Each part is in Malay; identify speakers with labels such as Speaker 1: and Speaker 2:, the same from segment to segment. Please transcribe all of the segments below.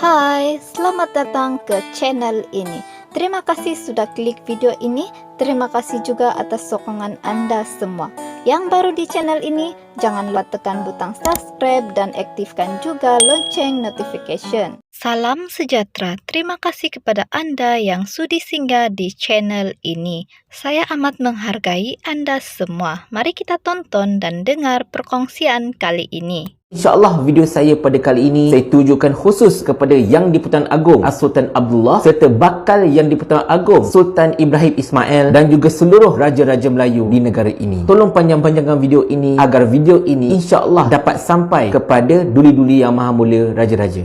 Speaker 1: Hai, selamat datang ke channel ini. Terima kasih sudah klik video ini. Terima kasih juga atas sokongan Anda semua. Yang baru di channel ini, jangan lupa tekan butang subscribe dan aktifkan juga lonceng notification. Salam sejahtera. Terima kasih kepada Anda yang sudi singgah di channel ini. Saya amat menghargai Anda semua. Mari kita tonton dan dengar perkongsian kali ini.
Speaker 2: InsyaAllah video saya pada kali ini saya tujukan khusus kepada Yang di-Pertuan Agong Sultan Abdullah serta bakal Yang di-Pertuan Agong Sultan Ibrahim Ismail dan juga seluruh Raja-Raja Melayu di negara ini. Tolong panjang-panjangkan video ini agar video ini insyaAllah dapat sampai kepada duli-duli yang maha mulia Raja-Raja.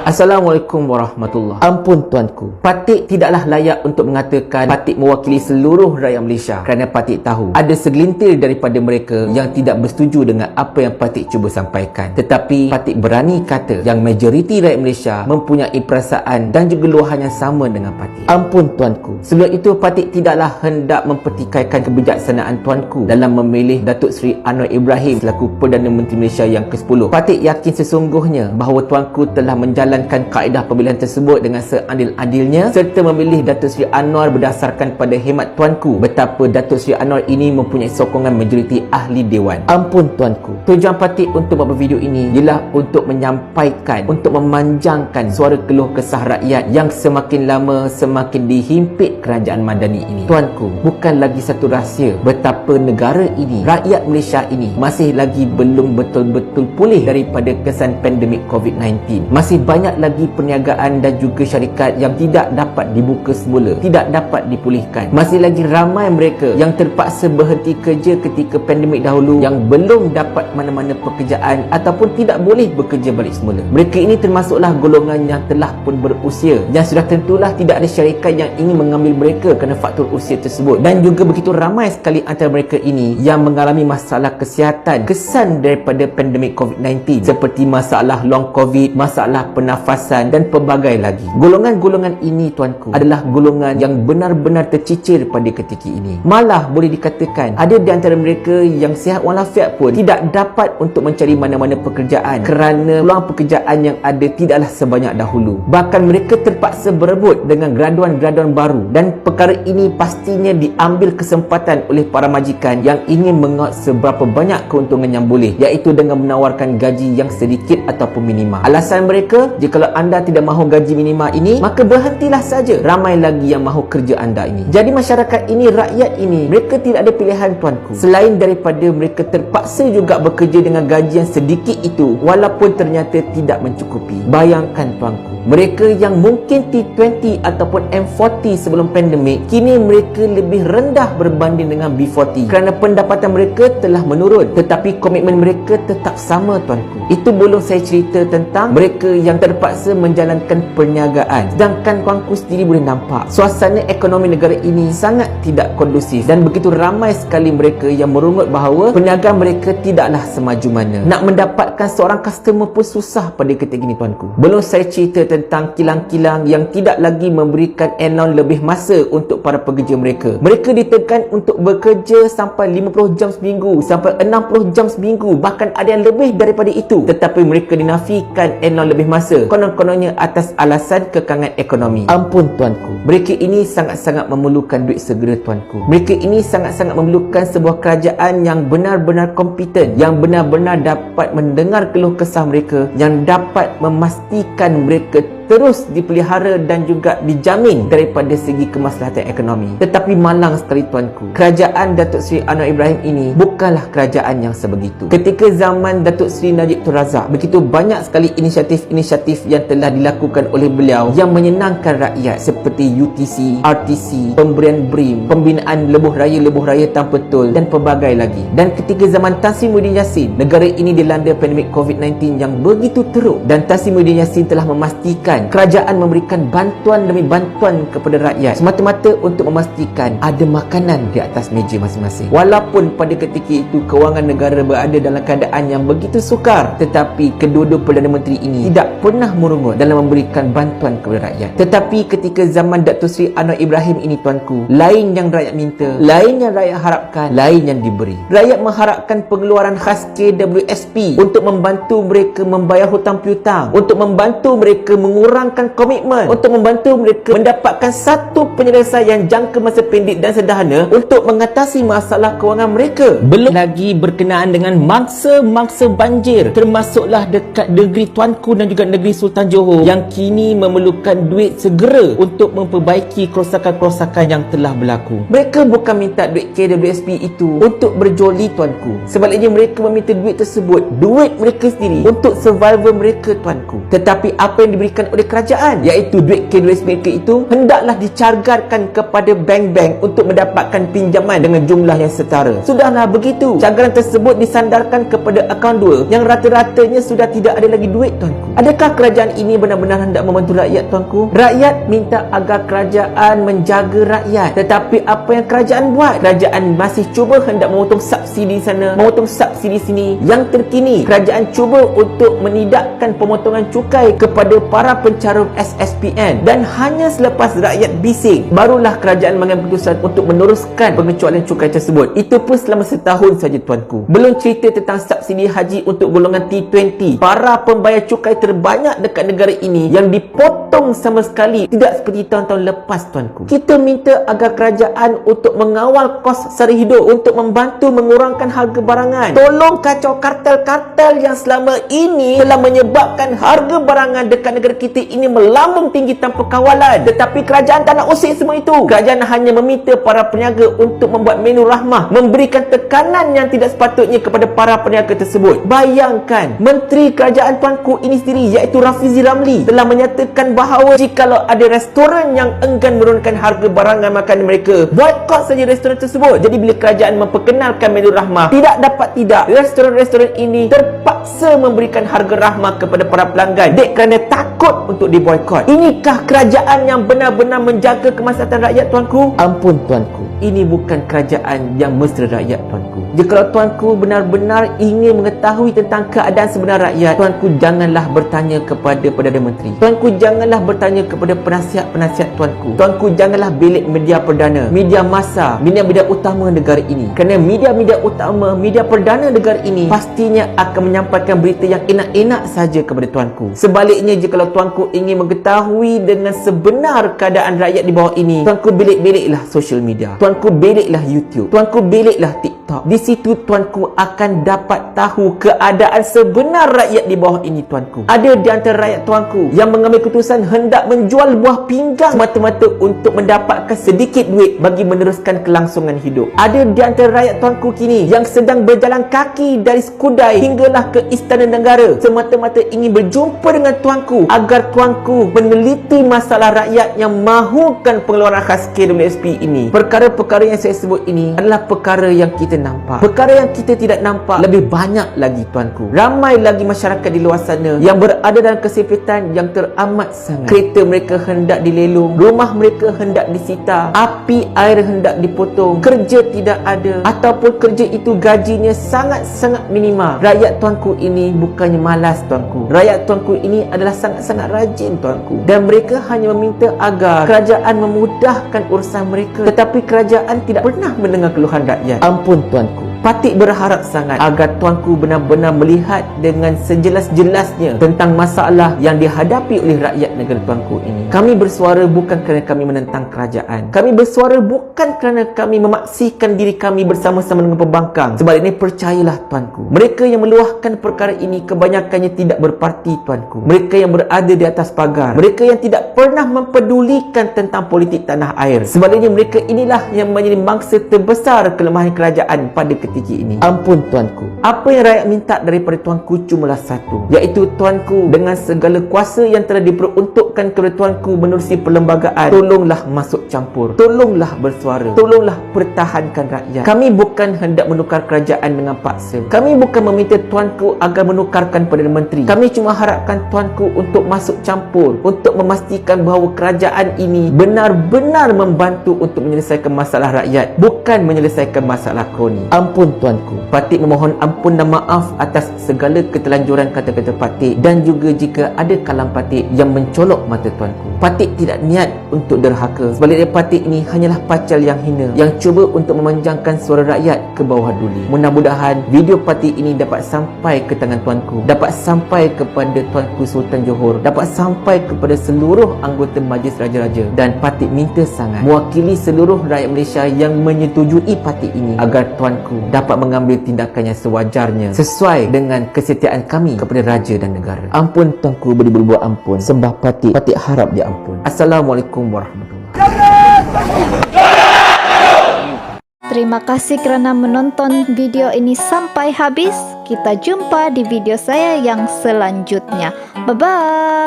Speaker 2: Assalamualaikum warahmatullahi. Ampun tuanku, Patik tidaklah layak untuk mengatakan Patik mewakili seluruh rakyat Malaysia, kerana Patik tahu ada segelintir daripada mereka yang tidak bersetuju dengan apa yang Patik cuba sampaikan. Tetapi Patik berani kata yang majoriti rakyat Malaysia mempunyai perasaan dan juga luahan yang sama dengan Patik. Ampun tuanku, sebelum itu Patik tidaklah hendak mempertikaikan kebijaksanaan tuanku dalam memilih Datuk Seri Anwar Ibrahim selaku Perdana Menteri Malaysia yang ke-10. Patik yakin sesungguhnya bahawa tuanku telah menjalankan kaedah pemilihan tersebut dengan seadil-adilnya serta memilih Datuk Seri Anwar berdasarkan pada hemat tuanku betapa Datuk Seri Anwar ini mempunyai sokongan majoriti ahli dewan. Ampun tuanku, tujuan Patik untuk buat video ini ialah untuk menyampaikan, untuk memanjangkan suara keluh kesah rakyat yang semakin lama semakin dihimpit kerajaan Madani ini. Tuanku, bukan lagi satu rahsia betapa negara ini, rakyat Malaysia ini masih lagi belum betul-betul pulih daripada kesan pandemik COVID-19. Masih banyak lagi perniagaan dan juga syarikat yang tidak dapat dibuka semula, tidak dapat dipulihkan. Masih lagi ramai mereka yang terpaksa berhenti kerja ketika pandemik dahulu yang belum dapat mana-mana pekerjaan ataupun tidak boleh bekerja balik semula. Mereka ini termasuklah golongan yang telah pun berusia, yang sudah tentulah tidak ada syarikat yang ingin mengambil mereka kerana faktor usia tersebut. Dan juga begitu ramai sekali antara mereka ini yang mengalami masalah kesihatan kesan daripada pandemik COVID-19 seperti masalah long COVID, masalah pernafasan dan pelbagai lagi. Golongan-golongan ini tuanku adalah golongan yang benar-benar tercicir pada ketika ini. Malah boleh dikatakan ada di antara mereka yang sihat walafiat pun tidak dapat untuk mencari mana-mana pekerjaan kerana peluang pekerjaan yang ada tidaklah sebanyak dahulu. Bahkan mereka terpaksa berebut dengan graduan-graduan baru dan perkara ini pastinya diambil kesempatan oleh para majikan yang ingin mengaut seberapa banyak keuntungan yang boleh, iaitu dengan menawarkan gaji yang sedikit ataupun minima. Alasan mereka, jikalau anda tidak mahu gaji minima ini, maka berhentilah saja. Ramai lagi yang mahu kerja anda ini. Jadi masyarakat ini, rakyat ini, mereka tidak ada pilihan tuanku, selain daripada mereka terpaksa juga bekerja dengan gaji yang sedikit itu walaupun ternyata tidak mencukupi. Bayangkan tuanku, mereka yang mungkin T20 ataupun M40 sebelum pandemik, kini mereka lebih rendah berbanding dengan B40 kerana pendapatan mereka telah menurun, tetapi komitmen mereka tetap sama tuanku. Itu belum saya cerita tentang mereka yang terpaksa menjalankan perniagaan. Sedangkan tuanku sendiri boleh nampak suasana ekonomi negara ini sangat tidak kondusif dan begitu ramai sekali mereka yang merungut bahawa perniagaan mereka tidaklah semaju mana. Nak mendapatkan seorang customer pun susah pada ketika ini tuanku. Belum saya cerita tentang kilang-kilang yang tidak lagi memberikan allowance lebih masa untuk para pekerja mereka. Mereka ditekan untuk bekerja sampai 50 jam seminggu, sampai 60 jam seminggu, bahkan ada yang lebih daripada itu. Tetapi mereka dinafikan allowance lebih masa, konon-kononnya atas alasan kekangan ekonomi. Ampun tuanku, mereka ini sangat-sangat memerlukan duit segera tuanku. Mereka ini sangat-sangat memerlukan sebuah kerajaan yang benar-benar kompeten, yang benar-benar dapat mendengar keluh kesah mereka, yang dapat memastikan mereka terus dipelihara dan juga dijamin daripada segi kemaslahatan ekonomi. Tetapi malang sekali tuanku, kerajaan Datuk Seri Anwar Ibrahim ini bukanlah kerajaan yang sebegitu. Ketika zaman Datuk Seri Najib Tun Razak, begitu banyak sekali inisiatif-inisiatif yang telah dilakukan oleh beliau yang menyenangkan rakyat seperti UTC, RTC, pemberian BRIM, pembinaan lebuh raya tanpa tol dan pelbagai lagi. Dan ketika zaman Tan Sri Muhyiddin Yassin, negara ini dilanda pandemik COVID-19 yang begitu teruk dan Tan Sri Muhyiddin Yassin telah memastikan menyaksikan kerajaan memberikan bantuan demi bantuan kepada rakyat semata-mata untuk memastikan ada makanan di atas meja masing-masing. Walaupun pada ketika itu kewangan negara berada dalam keadaan yang begitu sukar, tetapi kedua-dua Perdana Menteri ini tidak pernah merungut dalam memberikan bantuan kepada rakyat. Tetapi ketika zaman Datuk Seri Anwar Ibrahim ini, tuanku, lain yang rakyat minta, lain yang rakyat harapkan, lain yang diberi. Rakyat mengharapkan pengeluaran khas KWSP untuk membantu mereka membayar hutang piutang, untuk membantu mereka mengurangkan komitmen, untuk membantu mereka mendapatkan satu penyelesaian jangka masa pendek dan sederhana untuk mengatasi masalah kewangan mereka. Belum lagi berkenaan dengan mangsa-mangsa banjir, termasuklah dekat negeri tuanku dan juga negeri Sultan Johor yang kini memerlukan duit segera untuk memperbaiki kerosakan-kerosakan yang telah berlaku. Mereka bukan minta duit KWSP itu untuk berjoli, tuanku. Sebaliknya mereka meminta duit tersebut, duit mereka sendiri, untuk survival mereka, tuanku. Tetapi apa yang diberikan oleh kerajaan, iaitu duit KWSP mereka itu, hendaklah dicargarkan kepada bank-bank untuk mendapatkan pinjaman dengan jumlah yang setara. Sudahlah begitu, cagaran tersebut disandarkan kepada akaun dua yang rata-ratanya sudah tidak ada lagi duit, tuanku. Adakah kerajaan ini benar-benar hendak membantu rakyat, tuanku? Rakyat minta agar kerajaan menjaga rakyat, tetapi apa yang kerajaan buat? Kerajaan masih cuba hendak memotong subsidi sana, memotong subsidi sini. Yang terkini, kerajaan cuba untuk menidakkan pemotongan cukai kepada para pencarum SSPN, dan hanya selepas rakyat bising barulah kerajaan mengambil keputusan untuk meneruskan pengecualian cukai tersebut. Itu pun selama setahun saja, tuanku. Belum cerita tentang subsidi haji untuk golongan T20, para pembayar cukai terbanyak dekat negara ini yang dipotong sama sekali, tidak seperti tahun-tahun lepas, tuanku. Kita minta agar kerajaan untuk mengawal kos sara hidup, untuk membantu mengurangkan harga barangan. Tolong kacau kartel-kartel yang selama ini telah menyebabkan harga barangan dekat negara kita ini melambung tinggi tanpa kawalan. Tetapi kerajaan tak nak usik semua itu. Kerajaan hanya meminta para peniaga untuk membuat menu rahmah, memberikan tekanan yang tidak sepatutnya kepada para peniaga tersebut. Bayangkan, Menteri Kerajaan tuanku ini sendiri, iaitu Rafizi Ramli, telah menyatakan bahawa jikalau ada restoran yang enggan menurunkan harga barangan makanan mereka, boykot saja restoran tersebut. Jadi bila kerajaan memperkenalkan menu rahmah, tidak dapat tidak, restoran-restoran ini terpaksa memberikan harga rahmah kepada para pelanggan kerana takut untuk diboykot. Inikah kerajaan yang benar-benar menjaga kemaslahatan rakyat, tuanku? Ampun, tuanku, ini bukan kerajaan yang mesra rakyat, tuanku. Jikalau tuanku benar-benar ingin mengetahui tentang keadaan sebenar rakyat, tuanku janganlah bertanya kepada Perdana Menteri, tuanku janganlah bertanya kepada penasihat-penasihat tuanku, tuanku janganlah bilik media perdana, media massa, media-media utama negara ini. Kerana media-media utama, media perdana negara ini pastinya akan menyampaikan berita yang enak-enak saja kepada tuanku. Sebaliknya, jikalau tuanku ingin mengetahui dengan sebenar keadaan rakyat di bawah ini, tuanku bilik-biliklah social media, tuanku biliklah YouTube, tuanku biliklah TikTok. Di situ tuanku akan dapat tahu keadaan sebenar rakyat di bawah ini, tuanku. Ada di antara rakyat tuanku yang mengambil keputusan hendak menjual buah pinggang semata-mata untuk mendapatkan sedikit duit bagi meneruskan kelangsungan hidup. Ada di antara rakyat tuanku kini yang sedang berjalan kaki dari Skudai hinggalah ke Istana Negara semata-mata ingin berjumpa dengan tuanku agar tuanku meneliti masalah rakyat yang mahukan pengeluaran khas KWSP ini. Perkara-perkara yang saya sebut ini adalah perkara yang kita nampak. Perkara yang kita tidak nampak lebih banyak lagi, tuanku. Ramai lagi masyarakat di luar sana yang berada dalam kesempitan yang teramat sangat. Kereta mereka hendak dilelong, rumah mereka hendak disita, api air hendak dipotong, kerja tidak ada, ataupun kerja itu gajinya sangat-sangat minima. Rakyat tuanku ini bukannya malas, tuanku. Rakyat tuanku ini adalah sangat-sangat rajin, tuanku. Dan mereka hanya meminta agar kerajaan memudahkan urusan mereka. Tetapi kerajaan tidak pernah mendengar keluhan rakyat. Ampun, tuanku. Patik berharap sangat agar tuanku benar-benar melihat dengan sejelas-jelasnya tentang masalah yang dihadapi oleh rakyat negara tuanku ini. Kami bersuara bukan kerana kami menentang kerajaan. Kami bersuara bukan kerana kami memaksikan diri kami bersama-sama dengan pembangkang. Sebaliknya, percayalah, tuanku, mereka yang meluahkan perkara ini kebanyakannya tidak berparti, tuanku. Mereka yang berada di atas pagar, mereka yang tidak pernah mempedulikan tentang politik tanah air. Sebaliknya, mereka inilah yang menjadi mangsa terbesar kelemahan kerajaan pada ketika ini. Ampun, tuanku, Apa yang rakyat minta daripada tuanku cumalah satu, iaitu tuanku dengan segala kuasa yang telah diperuntukkan kepada tuanku menerusi perlembagaan, tolonglah masuk campur, tolonglah bersuara, tolonglah pertahankan rakyat. Kami bukan hendak menukar kerajaan dengan paksa. Kami bukan meminta tuanku agar menukarkan Perdana Menteri. Kami cuma harapkan tuanku untuk masuk campur, untuk memastikan bahawa kerajaan ini benar-benar membantu untuk menyelesaikan masalah rakyat, bukan menyelesaikan masalah kroni. Ampun tuanku. Patik memohon ampun dan maaf atas segala ketelanjuran kata-kata Patik, dan juga jika ada kalam Patik yang mencolok mata tuanku. Patik tidak niat untuk derhaka. Sebaliknya Patik ini hanyalah pacal yang hina, yang cuba untuk memanjangkan suara rakyat ke bawah duli. Mudah-mudahan video Patik ini dapat sampai ke tangan tuanku, dapat sampai kepada tuanku Sultan Johor, dapat sampai kepada seluruh anggota Majlis Raja-Raja, dan Patik minta sangat mewakili seluruh rakyat Malaysia yang menyetujui Patik ini agar tuanku dapat mengambil tindakan yang sewajarnya sesuai dengan kesetiaan kami kepada raja dan negara. Ampun tuanku, beri berbuat ampun. Sembah Patik, Patik harap dia ampun. Assalamualaikum warahmatullahi wabarakatuh.
Speaker 1: Terima kasih kerana menonton video ini sampai habis. Kita jumpa di video saya yang selanjutnya. Bye-bye.